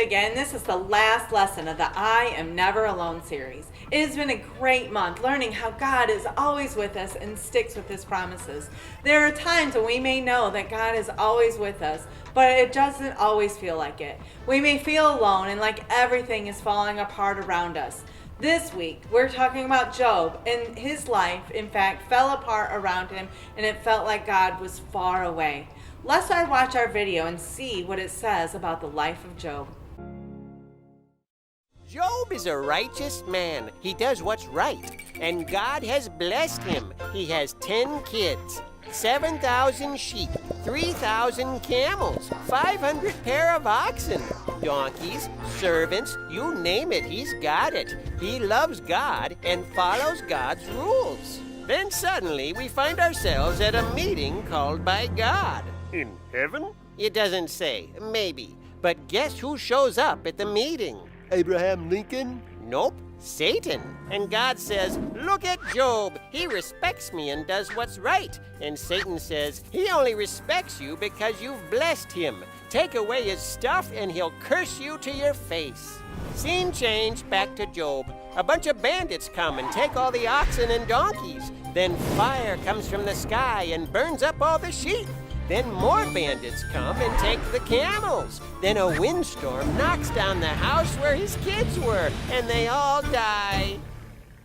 again. This is the last lesson of the I Am Never Alone series. It has been a great month learning how God is always with us and sticks with his promises. There are times when we may know that God is always with us, but it doesn't always feel like it. We may feel alone and like everything is falling apart around us. This week, we're talking about Job, and his life, in fact, fell apart around him, and it felt like God was far away. Let's watch our video and see what it says about the life of Job. Job is a righteous man. He does what's right, and God has blessed him. He has 10 kids, 7,000 sheep, 3,000 camels, 500 pair of oxen, donkeys, servants, you name it, he's got it. He loves God and follows God's rules. Then suddenly we find ourselves at a meeting called by God. In heaven? It doesn't say, maybe. But guess who shows up at the meeting? Abraham Lincoln? Nope, Satan. And God says, look at Job. He respects me and does what's right. And Satan says, he only respects you because you've blessed him. Take away his stuff and he'll curse you to your face. Scene change, back to Job. A bunch of bandits come and take all the oxen and donkeys. Then fire comes from the sky and burns up all the sheep. Then more bandits come and take the camels. Then a windstorm knocks down the house where his kids were, and they all die.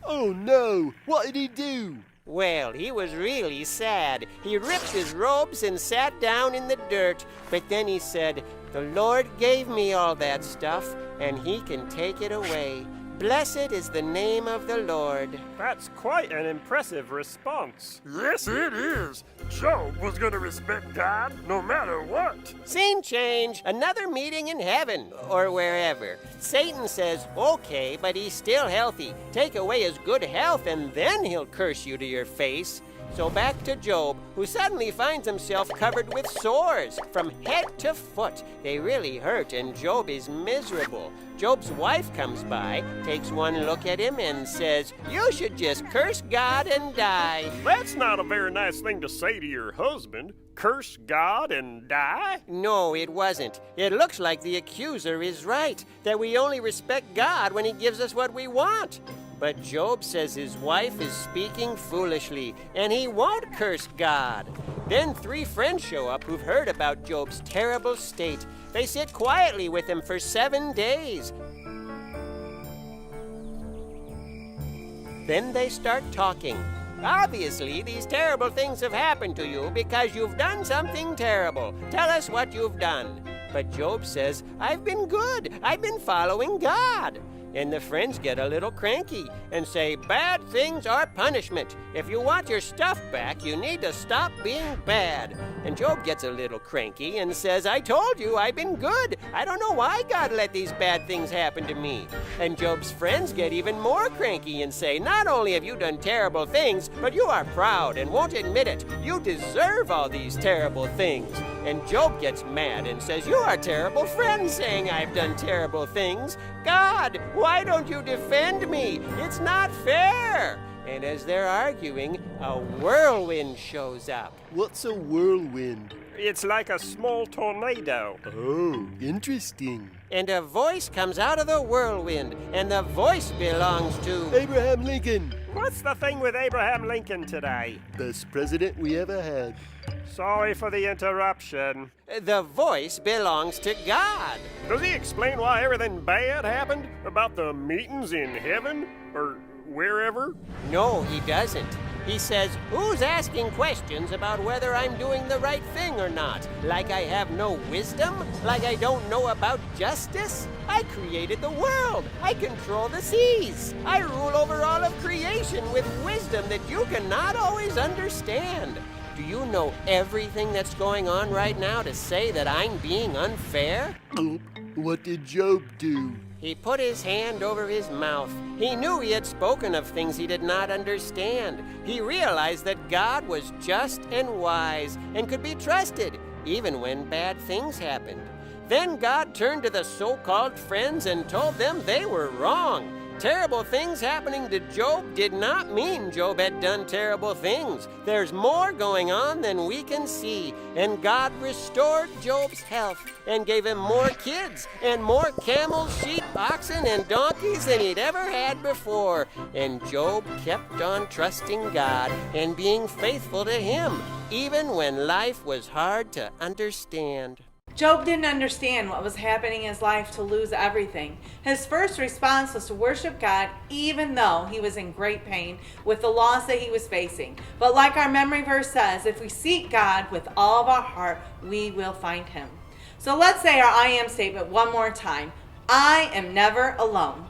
Oh no! What did he do? Well, he was really sad. He ripped his robes and sat down in the dirt. But then he said, the Lord gave me all that stuff, and he can take it away. Blessed is the name of the Lord. That's quite an impressive response. Yes, it is. Job was going to respect God no matter what. Scene change. Another meeting in heaven, or wherever. Satan says, okay, but he's still healthy. Take away his good health, and then he'll curse you to your face. So back to Job, who suddenly finds himself covered with sores from head to foot. They really hurt, and Job is miserable. Job's wife comes by, takes one look at him, and says, you should just curse God and die. That's not a very nice thing to say to your husband. Curse God and die? No, it wasn't. It looks like the accuser is right, that we only respect God when he gives us what we want. But Job says his wife is speaking foolishly, and he won't curse God. Then 3 friends show up who've heard about Job's terrible state. They sit quietly with him for 7 days. Then they start talking. Obviously, these terrible things have happened to you because you've done something terrible. Tell us what you've done. But Job says, I've been good. I've been following God. And the friends get a little cranky and say, bad things are punishment. If you want your stuff back, you need to stop being bad. And Job gets a little cranky and says, I told you I've been good. I don't know why God let these bad things happen to me. And Job's friends get even more cranky and say, not only have you done terrible things, but you are proud and won't admit it. You deserve all these terrible things. And Job gets mad and says, you are terrible friends saying I've done terrible things. God, why don't you defend me? It's not fair. And as they're arguing, a whirlwind shows up. What's a whirlwind? It's like a small tornado. Oh, interesting. And a voice comes out of the whirlwind, and the voice belongs to Abraham Lincoln, What's the thing with Abraham Lincoln today? best president we ever had. Sorry for the interruption. the voice belongs to God. Does he explain why everything bad happened? About the meetings in heaven? Or wherever? No, he doesn't. He says, who's asking questions about whether I'm doing the right thing or not? Like I have no wisdom? Like I don't know about justice? I created the world. I control the seas. I rule over all of creation with wisdom that you cannot always understand. Do you know everything that's going on right now to say that I'm being unfair? What did Job do? He put his hand over his mouth. He knew he had spoken of things he did not understand. He realized that God was just and wise and could be trusted, even when bad things happened. Then God turned to the so-called friends and told them they were wrong. Terrible things happening to Job did not mean Job had done terrible things. There's more going on than we can see. And God restored Job's health and gave him more kids and more camels, sheep, oxen, and donkeys than he'd ever had before. And Job kept on trusting God and being faithful to him, even when life was hard to understand. Job didn't understand what was happening in his life to lose everything. His first response was to worship God even though he was in great pain with the loss that he was facing. But like our memory verse says, if we seek God with all of our heart, we will find him. So let's say our I am statement one more time. I am never alone.